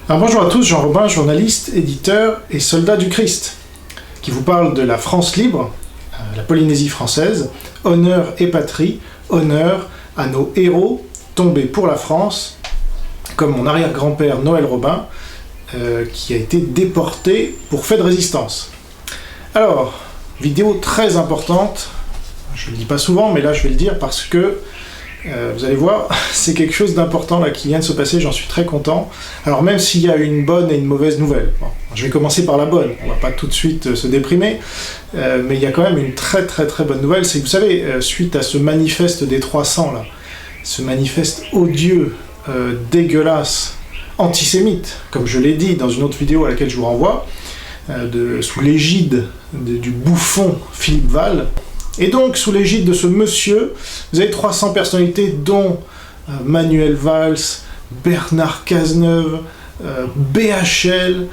Alors bonjour à tous, Jean Robin, journaliste, éditeur et soldat du Christ, qui vous parle de la France libre, la Polynésie française, honneur et patrie, honneur à nos héros tombés pour la France, comme mon arrière-grand-père Noël Robin, qui a été déporté pour fait de résistance. Alors, vidéo très importante, je ne le dis pas souvent, mais là je vais le dire parce que vous allez voir, c'est quelque chose d'important là qui vient de se passer, j'en suis très content. Alors même s'il y a une bonne et une mauvaise nouvelle, bon, je vais commencer par la bonne, on va pas tout de suite se déprimer, mais il y a quand même une très bonne nouvelle, c'est que vous savez, suite à ce manifeste des 300 là, ce manifeste odieux, dégueulasse, antisémite, comme je l'ai dit dans une autre vidéo à laquelle je vous renvoie, sous l'égide du bouffon Philippe Val. Et donc, sous l'égide de ce monsieur, vous avez 300 personnalités, dont Manuel Valls, Bernard Cazeneuve, BHL,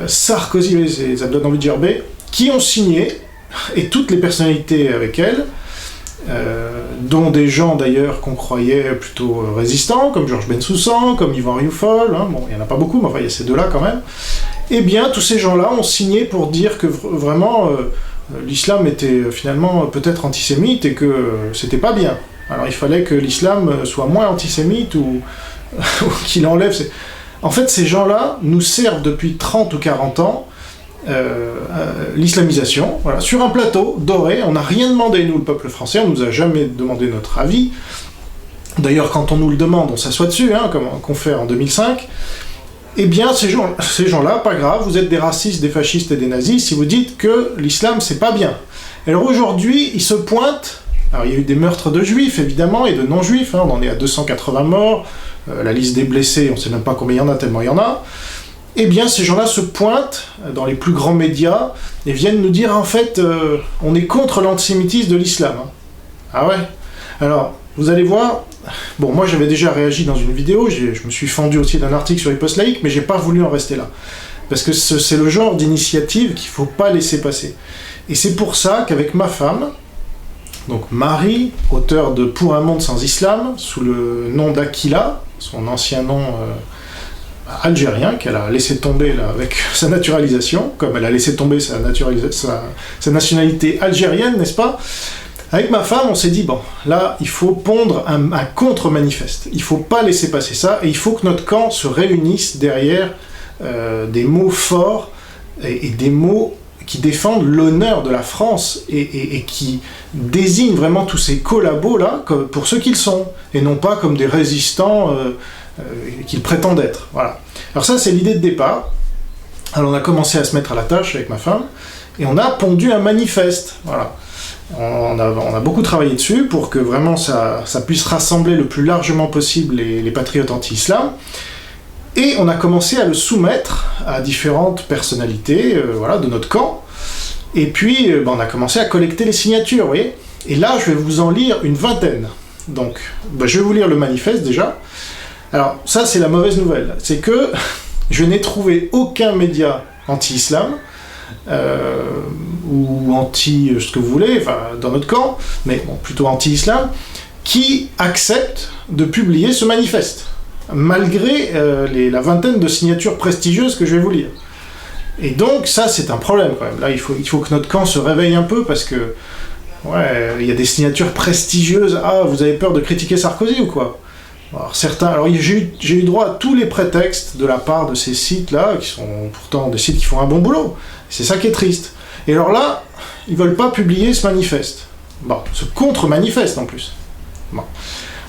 Sarkozy, ça me donne envie de gerber, qui ont signé, et toutes les personnalités avec elles, dont des gens d'ailleurs qu'on croyait plutôt résistants, comme Georges Bensoussan, comme Yvan Rioufol, hein, bon, il n'y en a pas beaucoup, mais enfin, il y a ces deux-là quand même, eh bien, tous ces gens-là ont signé pour dire que vraiment... l'islam était finalement peut-être antisémite et que c'était pas bien. Alors il fallait que l'islam soit moins antisémite ou qu'il enlève... En fait, ces gens-là nous servent depuis 30 ou 40 ans l'islamisation, voilà, sur un plateau doré. On n'a rien demandé, nous, le peuple français, on nous a jamais demandé notre avis. D'ailleurs, quand on nous le demande, on s'assoit dessus, hein, comme qu'on fait en 2005. Eh bien, ces gens-là, pas grave, vous êtes des racistes, des fascistes et des nazis si vous dites que l'islam, c'est pas bien. Alors aujourd'hui, ils se pointent, alors il y a eu des meurtres de juifs, évidemment, et de non-juifs, hein, on en est à 280 morts, la liste des blessés, on sait même pas combien il y en a, tellement il y en a. Eh bien, ces gens-là se pointent dans les plus grands médias et viennent nous dire, en fait, on est contre l'antisémitisme de l'islam. Hein. Ah ouais? Alors, vous allez voir... Bon, moi j'avais déjà réagi dans une vidéo, je me suis fendu aussi d'un article sur Riposte Laïque, mais j'ai pas voulu en rester là. Parce que c'est le genre d'initiative qu'il faut pas laisser passer. Et c'est pour ça qu'avec ma femme, donc Marie, auteure de Pour un monde sans islam, sous le nom d'Akila, son ancien nom algérien, qu'elle a laissé tomber là, avec sa naturalisation, comme elle a laissé tomber sa nationalité algérienne, n'est-ce pas ? Avec ma femme, on s'est dit, bon, là, il faut pondre un contre-manifeste. Il faut pas laisser passer ça, et il faut que notre camp se réunisse derrière des mots forts et des mots qui défendent l'honneur de la France et qui désignent vraiment tous ces collabos-là pour ceux qu'ils sont, et non pas comme des résistants qu'ils prétendent être. Voilà. Alors ça, c'est l'idée de départ. Alors on a commencé à se mettre à la tâche avec ma femme, et on a pondu un manifeste. Voilà. On a beaucoup travaillé dessus pour que vraiment ça puisse rassembler le plus largement possible les patriotes anti-islam. Et on a commencé à le soumettre à différentes personnalités voilà, de notre camp. Et puis on a commencé à collecter les signatures, vous voyez. Et là, je vais vous en lire une vingtaine. Donc, je vais vous lire le manifeste déjà. Alors, ça, c'est la mauvaise nouvelle. C'est que je n'ai trouvé aucun média anti-islam, ou anti ce que vous voulez, enfin dans notre camp, mais bon, plutôt anti-islam, qui accepte de publier ce manifeste, malgré la vingtaine de signatures prestigieuses que je vais vous lire. Et donc ça c'est un problème quand même, là il faut que notre camp se réveille un peu, parce que ouais, il y a des signatures prestigieuses, ah vous avez peur de critiquer Sarkozy ou quoi? Alors j'ai eu droit à tous les prétextes de la part de ces sites-là, qui sont pourtant des sites qui font un bon boulot. C'est ça qui est triste. Et alors là, ils veulent pas publier ce manifeste. Bon, ce contre-manifeste en plus. Bon.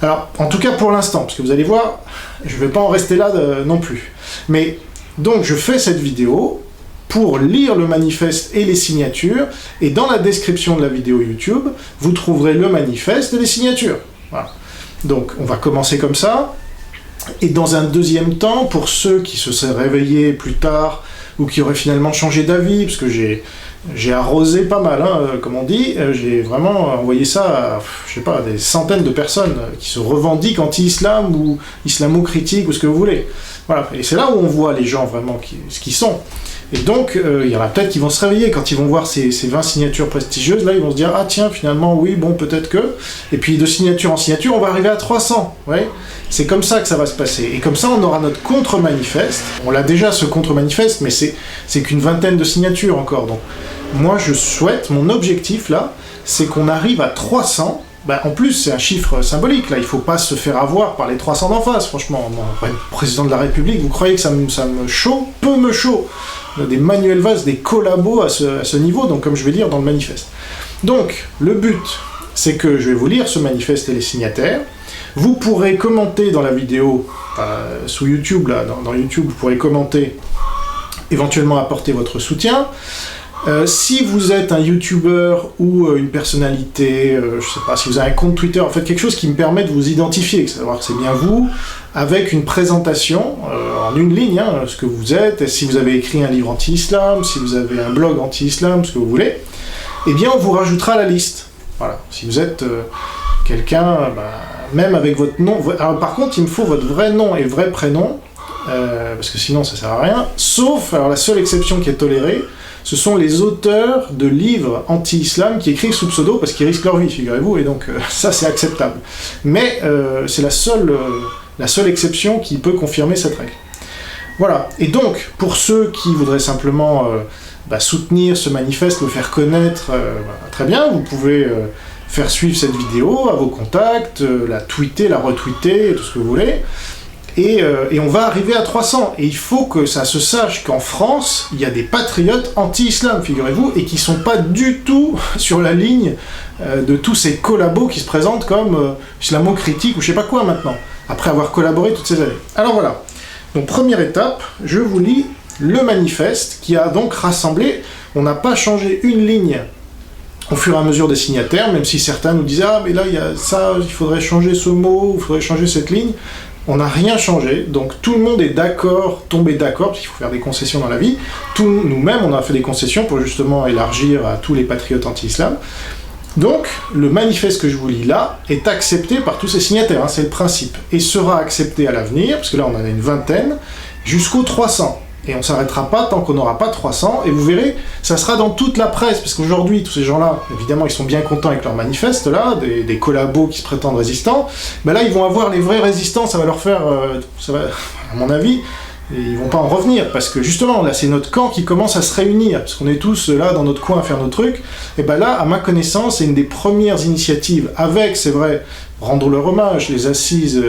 Alors, en tout cas pour l'instant, parce que vous allez voir, je vais pas en rester là non plus. Mais, donc je fais cette vidéo pour lire le manifeste et les signatures, et dans la description de la vidéo YouTube, vous trouverez le manifeste et les signatures. Voilà. Donc, on va commencer comme ça, et dans un deuxième temps, pour ceux qui se seraient réveillés plus tard, ou qui auraient finalement changé d'avis, parce que j'ai arrosé pas mal, hein, comme on dit, j'ai vraiment envoyé ça à, je sais pas, des centaines de personnes qui se revendiquent anti-islam, ou islamo-critiques, ou ce que vous voulez. Voilà, et c'est là où on voit les gens vraiment ce qu'ils sont. Et donc, il y en a peut-être qui vont se réveiller quand ils vont voir ces 20 signatures prestigieuses, là ils vont se dire « Ah tiens, finalement, oui, bon, peut-être que... » Et puis de signature en signature, on va arriver à 300, ouais. C'est comme ça que ça va se passer. Et comme ça, on aura notre contre-manifeste. On l'a déjà, ce contre-manifeste, mais c'est qu'une vingtaine de signatures encore. Donc, moi, je souhaite, mon objectif, là, c'est qu'on arrive à 300. Ben, en plus, c'est un chiffre symbolique, là. Il faut pas se faire avoir par les 300 d'en face, franchement. Moi, président de la République, vous croyez que ça me chaud? Peu me chaud. Des Manuel Valls, des collabos à ce niveau, donc comme je vais lire dans le manifeste. Donc, le but, c'est que je vais vous lire ce manifeste et les signataires. Vous pourrez commenter dans la vidéo, sous YouTube, là, dans YouTube, vous pourrez commenter, éventuellement apporter votre soutien. Si vous êtes un YouTuber ou une personnalité, je sais pas, si vous avez un compte Twitter, en fait quelque chose qui me permet de vous identifier, savoir que c'est bien vous, avec une présentation en une ligne, hein, ce que vous êtes, et si vous avez écrit un livre anti-islam, si vous avez un blog anti-islam, ce que vous voulez, eh bien on vous rajoutera à la liste. Voilà, si vous êtes quelqu'un, même avec votre nom, alors par contre il me faut votre vrai nom et vrai prénom, parce que sinon ça sert à rien, sauf, alors la seule exception qui est tolérée, ce sont les auteurs de livres anti-islam qui écrivent sous pseudo parce qu'ils risquent leur vie, figurez-vous, et donc ça c'est acceptable. Mais c'est la seule exception qui peut confirmer cette règle. Voilà, et donc pour ceux qui voudraient simplement soutenir ce manifeste, le faire connaître, très bien, vous pouvez faire suivre cette vidéo à vos contacts, la tweeter, la retweeter, tout ce que vous voulez. Et on va arriver à 300. Et il faut que ça se sache qu'en France, il y a des patriotes anti-islam, figurez-vous, et qui ne sont pas du tout sur la ligne de tous ces collabos qui se présentent comme islamo-critiques ou je sais pas quoi maintenant, après avoir collaboré toutes ces années. Alors voilà. Donc première étape, je vous lis le manifeste qui a donc rassemblé, on n'a pas changé une ligne au fur et à mesure des signataires, même si certains nous disaient « Ah, mais là, il y a ça, il faudrait changer ce mot, il faudrait changer cette ligne ». On n'a rien changé, donc tout le monde est d'accord, tombé d'accord, parce qu'il faut faire des concessions dans la vie. Nous-mêmes, on a fait des concessions pour justement élargir à tous les patriotes anti-islam. Donc, le manifeste que je vous lis là est accepté par tous ces signataires, hein, c'est le principe, et sera accepté à l'avenir, parce que là on en a une vingtaine, jusqu'aux 300. Et on ne s'arrêtera pas tant qu'on n'aura pas 300, et vous verrez, ça sera dans toute la presse, parce qu'aujourd'hui, tous ces gens-là, évidemment, ils sont bien contents avec leur manifeste, là, des collabos qui se prétendent résistants, mais là, ils vont avoir les vrais résistants, ça va leur faire, ça va, à mon avis, ils vont pas en revenir, parce que justement, là, c'est notre camp qui commence à se réunir, parce qu'on est tous là, dans notre coin, à faire nos trucs, et ben là, à ma connaissance, c'est une des premières initiatives, avec, c'est vrai, rendre leur hommage, les assises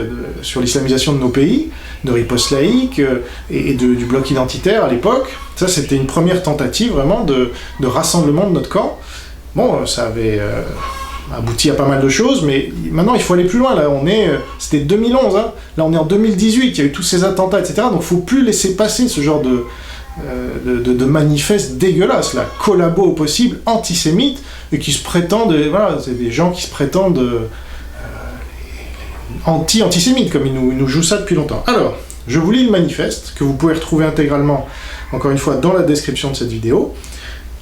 sur l'islamisation de nos pays, de riposte laïque et du bloc identitaire à l'époque. Ça, c'était une première tentative vraiment de rassemblement de notre camp. Bon, ça avait abouti à pas mal de choses, mais maintenant il faut aller plus loin. Là, c'était 2011, hein. Là on est en 2018, il y a eu tous ces attentats, etc. Donc il ne faut plus laisser passer ce genre de manifeste dégueulasse, là, collabo au possible, antisémite, et qui se prétendent, voilà, c'est des gens qui se prétendent anti-antisémites, comme ils nous jouent ça depuis longtemps. Alors, je vous lis le manifeste, que vous pouvez retrouver intégralement, encore une fois, dans la description de cette vidéo,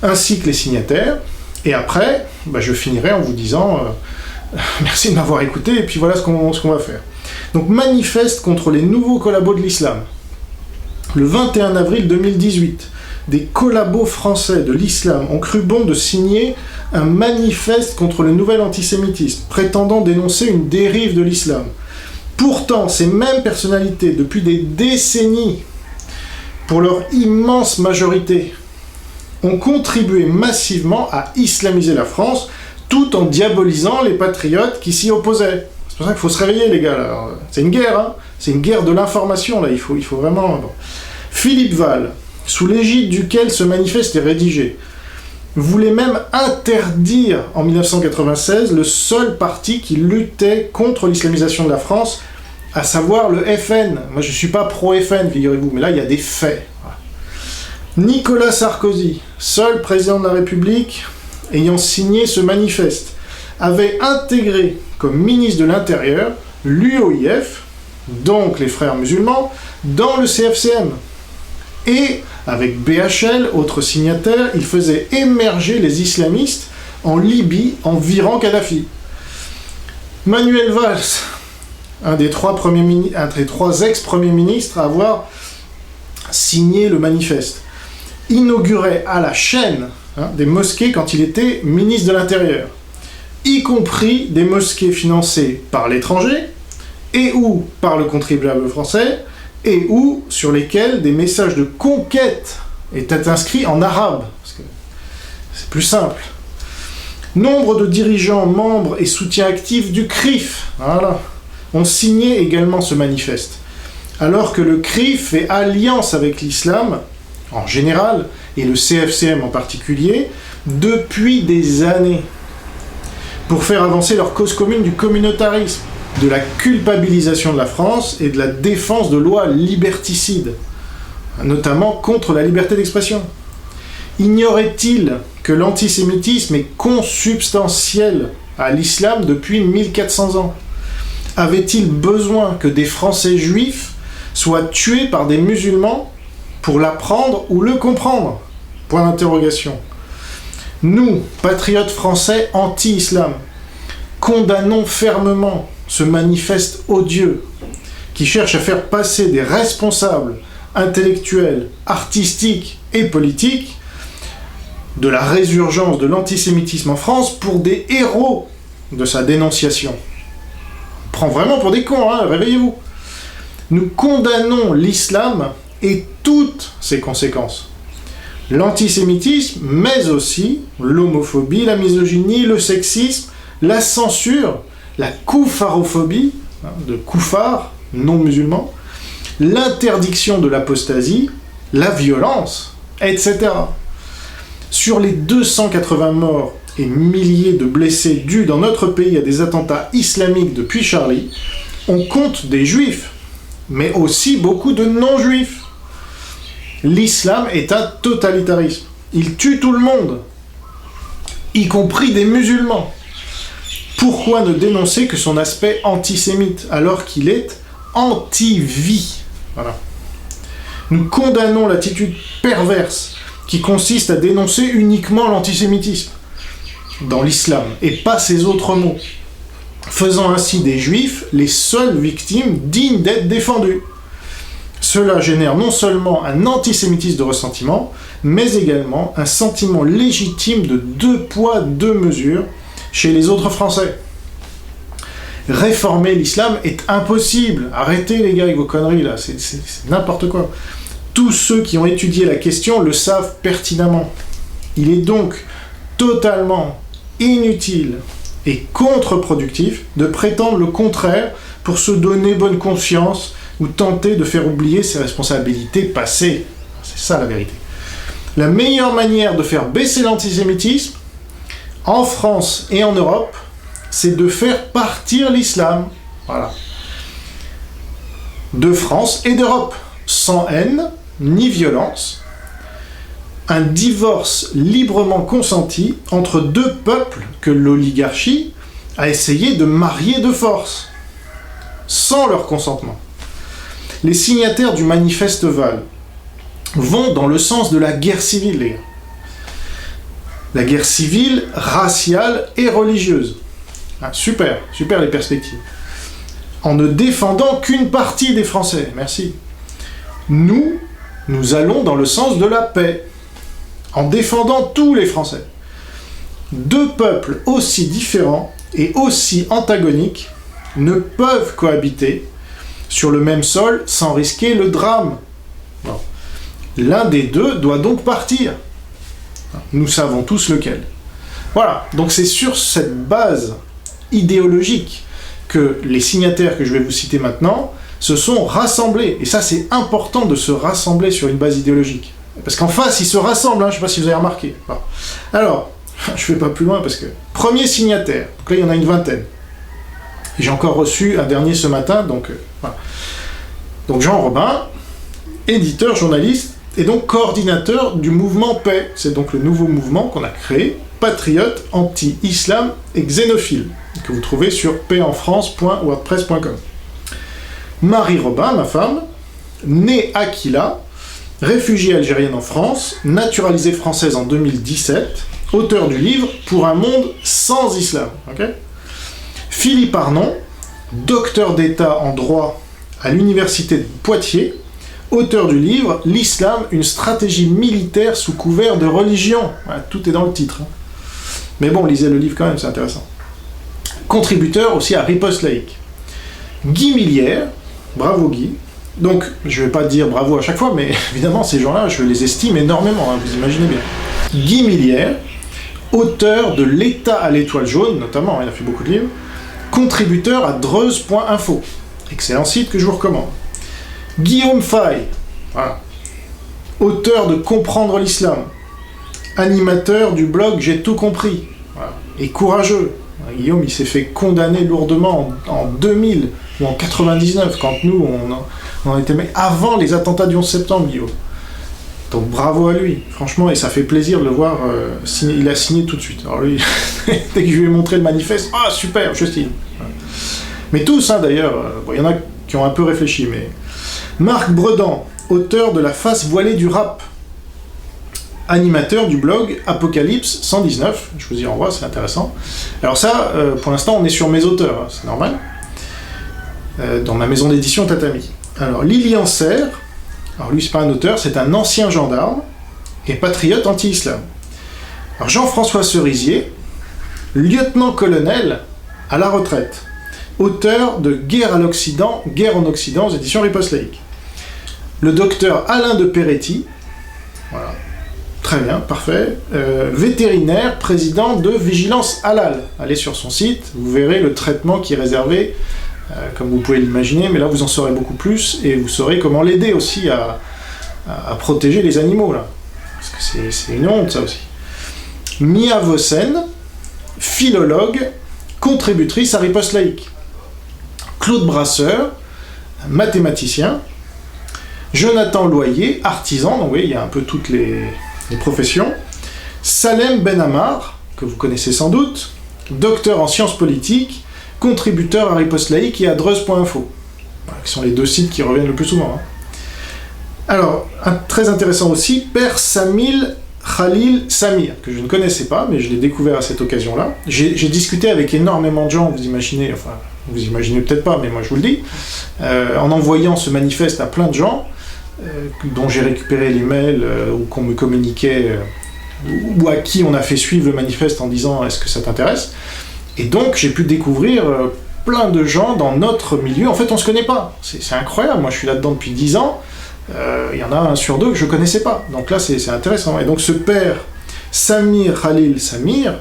ainsi que les signataires, et après, je finirai en vous disant merci de m'avoir écouté, et puis voilà ce qu'on va faire. Donc, manifeste contre les nouveaux collabos de l'islam. Le 21 avril 2018, des collabos français de l'islam ont cru bon de signer un manifeste contre le nouvel antisémitisme, prétendant dénoncer une dérive de l'islam. Pourtant, ces mêmes personnalités, depuis des décennies, pour leur immense majorité, ont contribué massivement à islamiser la France, tout en diabolisant les patriotes qui s'y opposaient. C'est pour ça qu'il faut se réveiller, les gars. Là. C'est une guerre, hein. C'est une guerre de l'information, là. Il faut vraiment... Bon. Philippe Val, sous l'égide duquel ce manifeste est rédigé, voulait même interdire, en 1996, le seul parti qui luttait contre l'islamisation de la France, à savoir le FN. Moi, je ne suis pas pro-FN, figurez-vous, mais là, il y a des faits. Voilà. Nicolas Sarkozy, seul président de la République ayant signé ce manifeste, avait intégré comme ministre de l'Intérieur l'UOIF, donc les frères musulmans, dans le CFCM. Et avec BHL, autre signataire, il faisait émerger les islamistes en Libye en virant Kadhafi. Manuel Valls, un des trois ex-premiers ministres à avoir signé le manifeste, inaugurait à la chaîne des mosquées quand il était ministre de l'Intérieur, y compris des mosquées financées par l'étranger et ou par le contribuable français, et ou sur lesquels des messages de conquête étaient inscrits en arabe, parce que c'est plus simple. Nombre de dirigeants, membres et soutiens actifs du CRIF, voilà, ont signé également ce manifeste, alors que le CRIF fait alliance avec l'islam, en général, et le CFCM en particulier, depuis des années, pour faire avancer leur cause commune du communautarisme, de la culpabilisation de la France et de la défense de lois liberticides, notamment contre la liberté d'expression. Ignorait-il que l'antisémitisme est consubstantiel à l'islam depuis 1400 ans? Avait-il besoin que des Français juifs soient tués par des musulmans pour l'apprendre ou le comprendre? Point d'interrogation. Nous, patriotes français anti-islam, condamnons fermement ce manifeste odieux qui cherche à faire passer des responsables intellectuels, artistiques et politiques de la résurgence de l'antisémitisme en France pour des héros de sa dénonciation. On prend vraiment pour des cons, hein, réveillez-vous. Nous condamnons l'islam et toutes ses conséquences. L'antisémitisme, mais aussi l'homophobie, la misogynie, le sexisme, la censure, la kouffarophobie, de koufars, non musulmans, l'interdiction de l'apostasie, la violence, etc. Sur les 280 morts et milliers de blessés dus dans notre pays à des attentats islamiques depuis Charlie, on compte des juifs, mais aussi beaucoup de non-juifs. L'islam est un totalitarisme. Il tue tout le monde, y compris des musulmans. Pourquoi ne dénoncer que son aspect antisémite, alors qu'il est anti-vie? Voilà. Nous condamnons l'attitude perverse qui consiste à dénoncer uniquement l'antisémitisme dans l'islam, et pas ses autres mots, faisant ainsi des juifs les seules victimes dignes d'être défendues. Cela génère non seulement un antisémitisme de ressentiment, mais également un sentiment légitime de deux poids, deux mesures chez les autres Français. Réformer l'islam est impossible. Arrêtez les gars avec vos conneries là, c'est n'importe quoi. Tous ceux qui ont étudié la question le savent pertinemment. Il est donc totalement inutile et contre-productif de prétendre le contraire pour se donner bonne conscience ou tenter de faire oublier ses responsabilités passées. C'est ça la vérité. La meilleure manière de faire baisser l'antisémitisme, en France et en Europe, c'est de faire partir l'islam. Voilà. De France et d'Europe. Sans haine, ni violence. Un divorce librement consenti entre deux peuples que l'oligarchie a essayé de marier de force, sans leur consentement. Les signataires du manifeste Val vont dans le sens de la guerre civile, les gars. La guerre civile, raciale et religieuse. Ah, super les perspectives. En ne défendant qu'une partie des Français, merci. Nous allons dans le sens de la paix, en défendant tous les Français. Deux peuples aussi différents et aussi antagoniques ne peuvent cohabiter sur le même sol sans risquer le drame. Bon. L'un des deux doit donc partir. Nous savons tous lequel. Voilà, donc c'est sur cette base idéologique que les signataires que je vais vous citer maintenant se sont rassemblés. Et ça, c'est important de se rassembler sur une base idéologique. Parce qu'en face, ils se rassemblent, hein, je ne sais pas si vous avez remarqué. Bon. Alors, je ne vais pas plus loin parce que... Premier signataire, donc là il y en a une vingtaine. J'ai encore reçu un dernier ce matin, donc voilà. Donc Jean Robin, éditeur, journaliste, et donc coordinateur du mouvement Paix. C'est donc le nouveau mouvement qu'on a créé, patriote, anti-islam et xénophile, que vous trouvez sur paixenfrance.wordpress.com. Marie Robin, ma femme, née Aquila, réfugiée algérienne en France, naturalisée française en 2017, auteur du livre « Pour un monde sans islam ». Okay. Philippe Arnon, docteur d'État en droit à l'université de Poitiers, auteur du livre « L'islam, une stratégie militaire sous couvert de religion ». Voilà, tout est dans le titre. Hein. Mais bon, lisez le livre quand même, c'est intéressant. Contributeur aussi à Riposte laïque. Guy Millière, bravo Guy. Donc, je vais pas dire bravo à chaque fois, mais évidemment, ces gens-là, je les estime énormément, hein, vous imaginez bien. Guy Millière, auteur de L'État à l'étoile jaune, notamment, il a fait beaucoup de livres, contributeur à Dreuze.info, excellent site que je vous recommande. Guillaume Fay, voilà, auteur de Comprendre l'Islam, animateur du blog J'ai tout compris, voilà, et courageux. Guillaume, il s'est fait condamner lourdement en 2000 ou en 99, quand nous, on en était avant les attentats du 11 septembre, Guillaume. Donc bravo à lui, franchement, et ça fait plaisir de le voir, il a signé tout de suite. Alors lui, dès que je lui ai montré le manifeste, ah super, je signe. Mais tous, hein, d'ailleurs, bon, il y en a qui ont un peu réfléchi, mais... Marc Bredan, auteur de La face voilée du rap, animateur du blog Apocalypse 119, je vous y renvoie, c'est intéressant. Alors ça, pour l'instant, on est sur mes auteurs, hein, c'est normal, dans ma maison d'édition Tatami. Alors, Lilian Serre, alors lui, c'est pas un auteur, c'est un ancien gendarme et patriote anti-islam. Alors, Jean-François Cerisier, lieutenant-colonel à la retraite, auteur de Guerre à l'Occident, Guerre en Occident aux éditions Riposte Laïque. Le docteur Alain de Peretti, voilà, très bien, parfait, vétérinaire, président de Vigilance Halal. Allez sur son site, vous verrez le traitement qui est réservé, comme vous pouvez l'imaginer, mais là vous en saurez beaucoup plus, et vous saurez comment l'aider aussi à protéger les animaux, là. Parce que c'est une honte, ça aussi. Mia Vossen, philologue, contributrice à Riposte Laïque. Claude Brasseur, mathématicien. Jonathan Loyer, artisan, donc oui, il y a un peu toutes les professions. Salem Benhamar, que vous connaissez sans doute, docteur en sciences politiques, contributeur à Riposte Laïque et à Dreuze.info, voilà, qui sont les deux sites qui reviennent le plus souvent. Hein. Alors, très intéressant aussi, Père Samil Khalil Samir, que je ne connaissais pas, mais je l'ai découvert à cette occasion-là. J'ai discuté avec énormément de gens, vous imaginez peut-être pas, mais moi je vous le dis, en envoyant ce manifeste à plein de gens, dont j'ai récupéré les mails, ou qu'on me communiquait, ou à qui on a fait suivre le manifeste en disant « est-ce que ça t'intéresse ?» Et donc j'ai pu découvrir plein de gens dans notre milieu. En fait, on se connaît pas, c'est incroyable, moi je suis là-dedans depuis 10 ans, il y en a un sur deux que je connaissais pas, donc là c'est intéressant. Et donc ce père Samir Khalil Samir,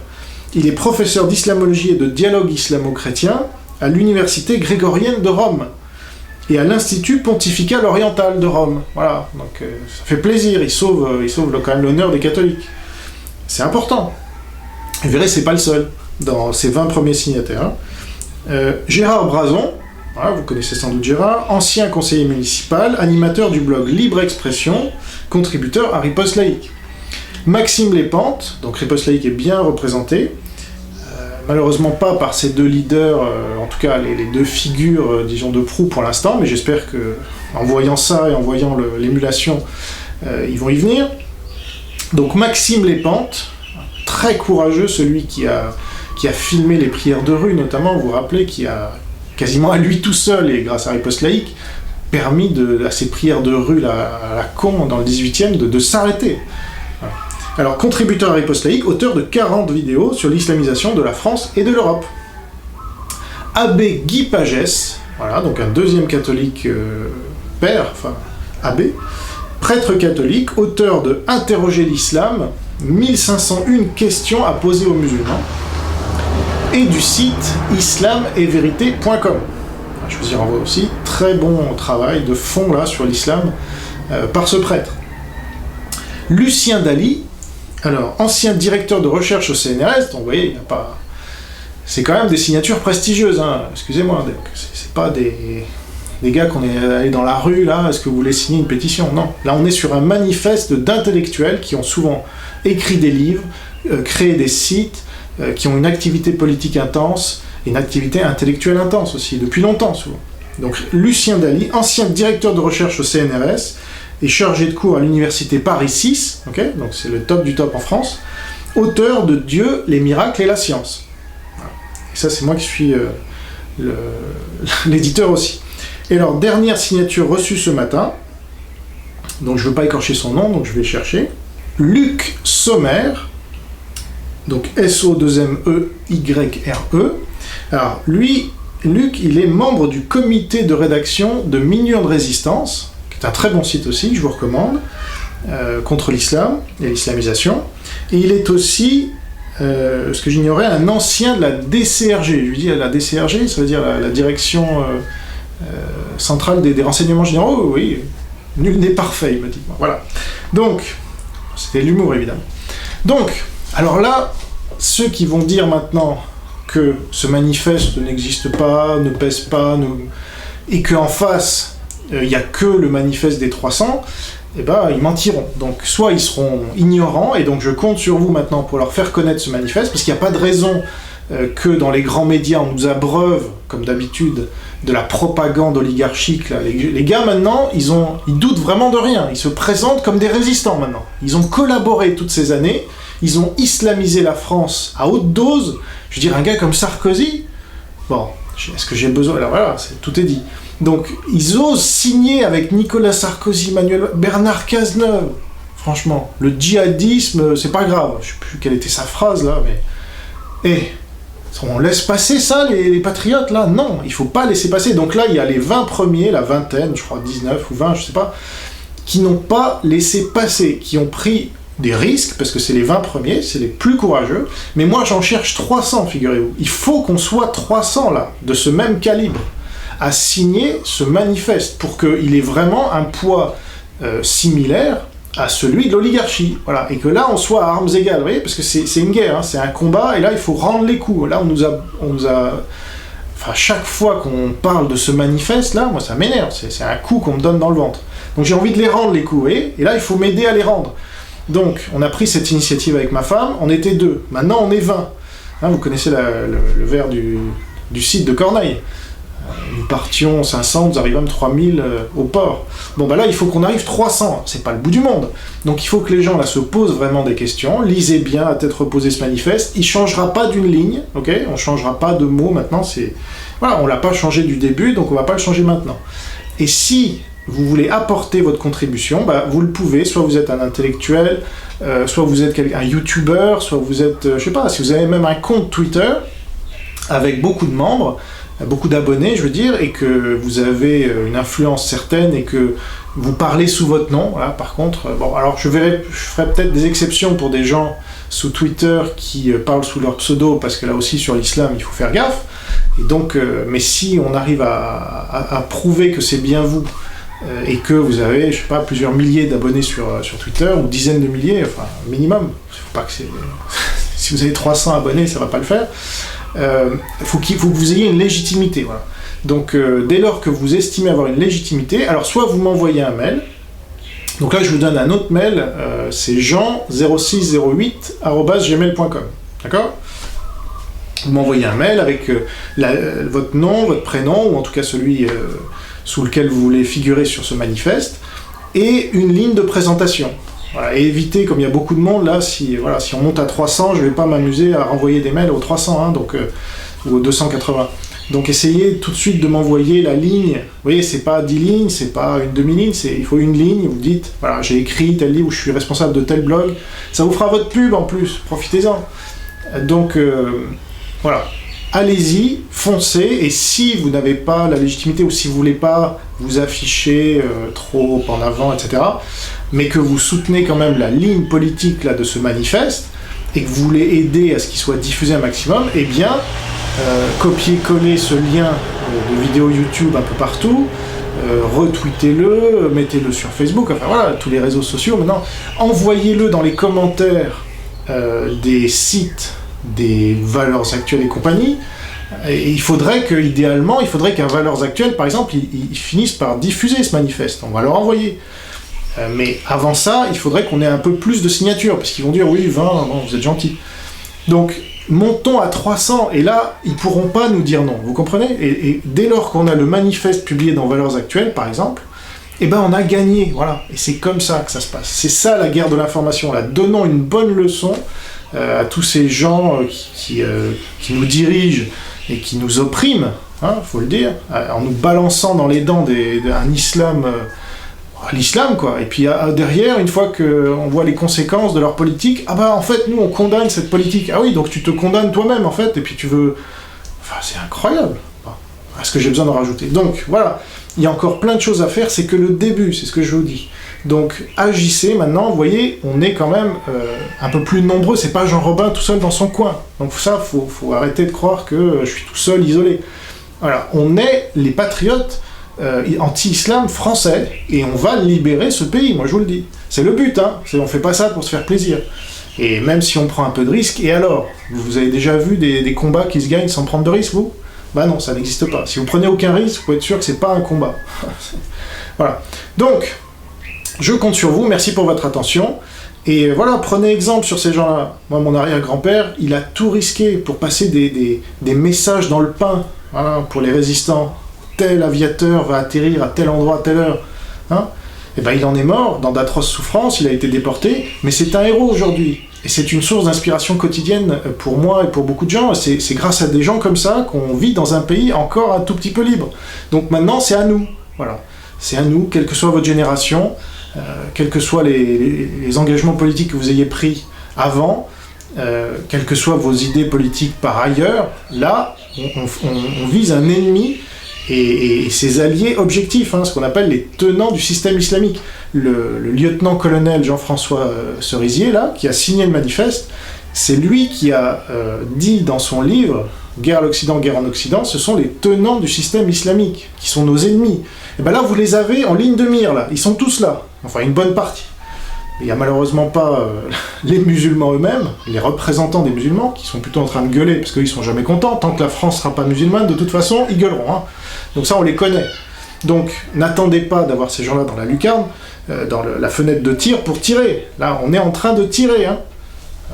il est professeur d'islamologie et de dialogue islamo-chrétien à l'université grégorienne de Rome et à l'Institut pontifical oriental de Rome. Voilà, donc ça fait plaisir, il sauve quand même l'honneur des catholiques. C'est important. Vous verrez, c'est pas le seul dans ces 20 premiers signataires. Gérard Brazon, voilà, vous connaissez sans doute Gérard, ancien conseiller municipal, animateur du blog Libre Expression, contributeur à Riposte Laïque. Maxime Lépente, donc Riposte Laïque est bien représenté, malheureusement pas par ces deux leaders, en tout cas les deux figures, disons, de proue pour l'instant, mais j'espère que en voyant ça et en voyant l'émulation, ils vont y venir. Donc Maxime Lépente, très courageux, celui qui a filmé les prières de rue notamment, vous vous rappelez, qui a quasiment à lui tout seul, et grâce à Riposte Laïque, permis à ces prières de rue à la con dans le 18e de s'arrêter. Voilà. Alors, contributeur à Riposte Laïque, auteur de 40 vidéos sur l'islamisation de la France et de l'Europe. Abbé Guy Pagès, voilà, donc un deuxième catholique père, enfin abbé, prêtre catholique, auteur de Interroger l'islam, 1501 questions à poser aux musulmans, et du site islametvérité.com. Je vous y renvoie aussi, très bon travail de fond là sur l'islam par ce prêtre. Lucien Daly, alors ancien directeur de recherche au CNRS, donc vous voyez, il n'y a pas... C'est quand même des signatures prestigieuses, hein, excusez-moi, c'est pas des gars qu'on est allé dans la rue, là, est-ce que vous voulez signer une pétition? Non, là on est sur un manifeste d'intellectuels qui ont souvent écrit des livres, créé des sites, qui ont une activité politique intense, et une activité intellectuelle intense aussi, depuis longtemps souvent. Donc Lucien Daly, ancien directeur de recherche au CNRS, et chargé de cours à l'université Paris 6, okay, donc c'est le top du top en France, auteur de Dieu, les miracles et la science. Voilà. Et ça c'est moi qui suis l'éditeur aussi. Et alors, dernière signature reçue ce matin, donc je ne veux pas écorcher son nom, donc je vais chercher, Luc Sommer, donc S-O-2-M-E-Y-R-E. Alors, lui, Luc, il est membre du comité de rédaction de Millions de Résistance, qui est un très bon site aussi, que je vous recommande, contre l'islam et l'islamisation. Et il est aussi, ce que j'ignorais, un ancien de la DCRG. Je lui dis la DCRG, ça veut dire la direction centrale des renseignements généraux. Oui, nul n'est parfait, il me dit. Voilà. Donc, c'était l'humour, évidemment. Donc, alors là, ceux qui vont dire maintenant que ce manifeste n'existe pas, ne pèse pas, et qu'en face, il n'y a que le manifeste des 300, eh ben, ils mentiront. Donc, soit ils seront ignorants, et donc je compte sur vous maintenant pour leur faire connaître ce manifeste, parce qu'il n'y a pas de raison que dans les grands médias, on nous abreuve, comme d'habitude, de la propagande oligarchique. Là. Les gars, maintenant, ils doutent vraiment de rien. Ils se présentent comme des résistants, maintenant. Ils ont collaboré toutes ces années, ils ont islamisé la France à haute dose. Je veux dire, un gars comme Sarkozy, bon, est-ce que j'ai besoin... Alors voilà, tout est dit. Donc, ils osent signer avec Nicolas Sarkozy, Bernard Cazeneuve. Franchement, le djihadisme, c'est pas grave. Je sais plus quelle était sa phrase, là, mais... on laisse passer ça, les patriotes, là? Non, il faut pas laisser passer. Donc là, il y a les 20 premiers, la vingtaine, je crois 19 ou 20, je sais pas, qui n'ont pas laissé passer, qui ont pris des risques, parce que c'est les 20 premiers, c'est les plus courageux, mais moi j'en cherche 300, figurez-vous. Il faut qu'on soit 300, là, de ce même calibre, à signer ce manifeste, pour qu'il ait vraiment un poids similaire à celui de l'oligarchie, voilà, et que là on soit à armes égales, vous voyez, parce que c'est une guerre, hein, c'est un combat, et là il faut rendre les coups. Là on nous a, enfin chaque fois qu'on parle de ce manifeste, là, moi ça m'énerve, c'est un coup qu'on me donne dans le ventre. Donc j'ai envie de les rendre les coups, et là il faut m'aider à les rendre. Donc on a pris cette initiative avec ma femme, on était 2, maintenant on est 20. Hein, vous connaissez le vers du site de Corneille. Nous partions 500, nous arrivons à 3000 au port. Bon, bah là, il faut qu'on arrive 300, c'est pas le bout du monde. Donc il faut que les gens, là, se posent vraiment des questions, lisez bien à tête reposée ce manifeste, il changera pas d'une ligne, ok? On changera pas de mots maintenant, voilà, on l'a pas changé du début, donc on va pas le changer maintenant. Et si vous voulez apporter votre contribution, bah, vous le pouvez, soit vous êtes un intellectuel, soit vous êtes un youtubeur, soit vous êtes, je sais pas, si vous avez même un compte Twitter, avec beaucoup de membres, beaucoup d'abonnés, je veux dire, et que vous avez une influence certaine et que vous parlez sous votre nom, voilà, par contre, bon, alors je ferai peut-être des exceptions pour des gens sous Twitter qui parlent sous leur pseudo, parce que là aussi, sur l'islam, il faut faire gaffe, et donc, mais si on arrive à prouver que c'est bien vous, et que vous avez, je sais pas, plusieurs milliers d'abonnés sur Twitter, ou dizaines de milliers, enfin, minimum, faut pas que si vous avez 300 abonnés, ça va pas le faire, faut que vous ayez une légitimité, voilà. Donc dès lors que vous estimez avoir une légitimité, alors soit vous m'envoyez un mail, donc là je vous donne un autre mail, c'est jean0608@gmail.com, d'accord? Vous m'envoyez un mail avec votre nom, votre prénom, ou en tout cas celui sous lequel vous voulez figurer sur ce manifeste, et une ligne de présentation. Voilà, et évitez, comme il y a beaucoup de monde, là, si on monte à 300, je ne vais pas m'amuser à renvoyer des mails aux 300, hein, donc, ou aux 280. Donc essayez tout de suite de m'envoyer la ligne. Vous voyez, c'est pas 10 lignes, c'est pas une demi-ligne, il faut une ligne, vous dites, voilà, j'ai écrit tel livre, ou je suis responsable de tel blog. Ça vous fera votre pub en plus, profitez-en. Donc, voilà. Allez-y, foncez, et si vous n'avez pas la légitimité, ou si vous ne voulez pas vous afficher trop en avant, etc., mais que vous soutenez quand même la ligne politique là, de ce manifeste, et que vous voulez aider à ce qu'il soit diffusé un maximum, eh bien, copiez-collez ce lien de vidéo YouTube un peu partout, retweetez-le, mettez-le sur Facebook, enfin voilà, tous les réseaux sociaux maintenant, envoyez-le dans les commentaires des sites des Valeurs Actuelles et compagnie, et il faudrait qu'un Valeurs Actuelles, par exemple, il finisse par diffuser ce manifeste, on va leur envoyer. Mais avant ça, il faudrait qu'on ait un peu plus de signatures, parce qu'ils vont dire, oui, 20, non, vous êtes gentils. Donc, montons à 300, et là, ils pourront pas nous dire non, vous comprenez? Et dès lors qu'on a le manifeste publié dans Valeurs Actuelles, par exemple, eh ben on a gagné, voilà. Et c'est comme ça que ça se passe. C'est ça la guerre de l'information, là. Donnons une bonne leçon à tous ces gens qui nous dirigent et qui nous oppriment, hein, faut le dire, en nous balançant dans les dents un islam... l'islam, quoi. Et puis derrière, une fois qu'on voit les conséquences de leur politique, ah bah en fait, nous, on condamne cette politique. Ah oui, donc tu te condamnes toi-même, en fait, et puis tu veux... Enfin, c'est incroyable. Est-ce que j'ai besoin d'en rajouter? Donc voilà, il y a encore plein de choses à faire, c'est que le début, c'est ce que je vous dis. Donc agissez maintenant, vous voyez, on est quand même un peu plus nombreux, c'est pas Jean Robin tout seul dans son coin. Donc ça, faut arrêter de croire que je suis tout seul, isolé. Voilà, on est les patriotes anti-islam français, et on va libérer ce pays, moi je vous le dis. C'est le but, hein, on fait pas ça pour se faire plaisir. Et même si on prend un peu de risque, et alors? Vous avez déjà vu des combats qui se gagnent sans prendre de risque, vous? Bah non, ça n'existe pas. Si vous prenez aucun risque, vous pouvez être sûr que c'est pas un combat. Voilà. Donc, je compte sur vous, merci pour votre attention. Et voilà, prenez exemple sur ces gens-là. Moi, mon arrière-grand-père, il a tout risqué pour passer des messages dans le pain, voilà, pour les résistants. Tel aviateur va atterrir à tel endroit à telle heure. Hein? Et ben, il en est mort, dans d'atroces souffrances, il a été déporté, mais c'est un héros aujourd'hui. Et c'est une source d'inspiration quotidienne pour moi et pour beaucoup de gens. C'est grâce à des gens comme ça qu'on vit dans un pays encore un tout petit peu libre. Donc maintenant, c'est à nous. Voilà. C'est à nous, quelle que soit votre génération, quels que soient les engagements politiques que vous ayez pris avant, quelles que soient vos idées politiques par ailleurs, là, on vise un ennemi et ses alliés objectifs, hein, ce qu'on appelle les tenants du système islamique. Le lieutenant-colonel Jean-François Cerisier, là, qui a signé le manifeste, c'est lui qui a dit dans son livre « Guerre à l'Occident, guerre en Occident », ce sont les tenants du système islamique, qui sont nos ennemis. Et bien là, vous les avez en ligne de mire, là. Ils sont tous là. Enfin, une bonne partie. Il n'y a malheureusement pas les musulmans eux-mêmes, les représentants des musulmans, qui sont plutôt en train de gueuler, parce qu'ils sont jamais contents. Tant que la France ne sera pas musulmane, de toute façon, ils gueuleront. Hein. Donc ça, on les connaît. Donc, n'attendez pas d'avoir ces gens-là dans la lucarne, dans la fenêtre de tir, pour tirer. Là, on est en train de tirer. Hein.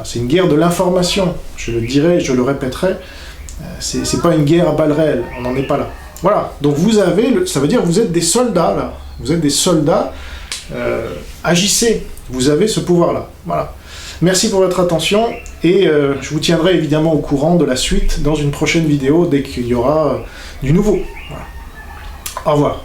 C'est une guerre de l'information. Je le dirai, je le répéterai. C'est pas une guerre à balles réelles. On n'en est pas là. Voilà. Donc vous avez, ça veut dire que vous êtes des soldats, là. Vous êtes des soldats. Agissez. Vous avez ce pouvoir-là. Voilà. Merci pour votre attention. Et je vous tiendrai évidemment au courant de la suite dans une prochaine vidéo, dès qu'il y aura du nouveau. Voilà. Au revoir.